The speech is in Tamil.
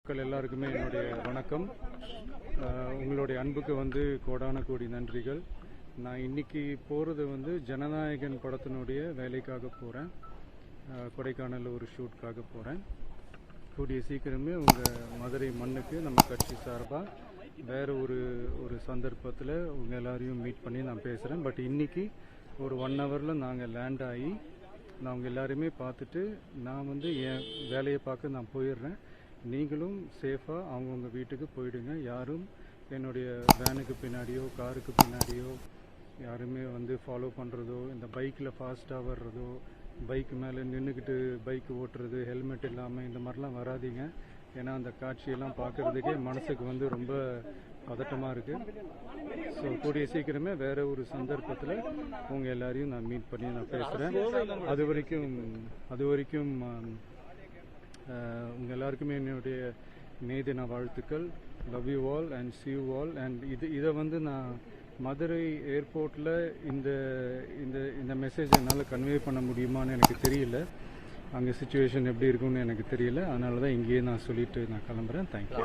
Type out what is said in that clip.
மக்கள் எல்லாருக்குமே என்னுடைய வணக்கம். உங்களுடைய அன்புக்கு கோடான கோடி நன்றிகள். நான் இன்னைக்கு போகிறது ஜனநாயகன் படத்தினுடைய வேலைக்காக போகிறேன். கொடைக்கானல் ஒரு ஷூட்காக போகிறேன். கூடிய சீக்கிரமே உங்கள் மதுரை மண்ணுக்கு நம்ம கட்சி சார்பாக வேறு ஒரு சந்தர்ப்பத்தில் உங்கள் எல்லாரையும் மீட் பண்ணி நான் பேசுகிறேன். பட் இன்னைக்கு ஒரு 1 ஹவரில் நாங்கள் லேண்ட் ஆகி நான் உங்கள் எல்லாரையுமே பார்த்துட்டு நான் என் வேலையை பார்க்க நான் போயிடுறேன். நீங்களும் சேஃபாக அவங்கவுங்க வீட்டுக்கு போயிடுங்க. யாரும் என்னுடைய வேனுக்கு பின்னாடியோ காருக்கு பின்னாடியோ யாருமே ஃபாலோ பண்ணுறதோ, இந்த பைக்கில் ஃபாஸ்ட்டாக வர்றதோ, பைக் மேலே நின்றுக்கிட்டு பைக் ஓட்டுறது, ஹெல்மெட் இல்லாமல் இந்த மாதிரிலாம் வராதிங்க. ஏன்னா அந்த காட்சியெல்லாம் பார்க்குறதுக்கே மனசுக்கு ரொம்ப பதட்டமாக இருக்குது. ஸோ கூடிய சீக்கிரமே வேறு ஒரு சந்தர்ப்பத்தில் உங்கள் எல்லாரையும் நான் மீட் பண்ணி நான் பேசுகிறேன். அது வரைக்கும் உங்கள் எல்லாருக்குமே என்னுடைய மே தின வாழ்த்துக்கள். Love you all and see you all. And இதை நான் மதுரை ஏர்போர்ட்டில் இந்த மெசேஜ் என்னால் கன்வே பண்ண முடியுமான்னு எனக்கு தெரியல. அங்கே சிச்சுவேஷன் எப்படி இருக்குன்னு எனக்கு தெரியல. அதனால தான் இங்கேயே நான் சொல்லிட்டு நான் கிளம்புறேன். தேங்க்யூ.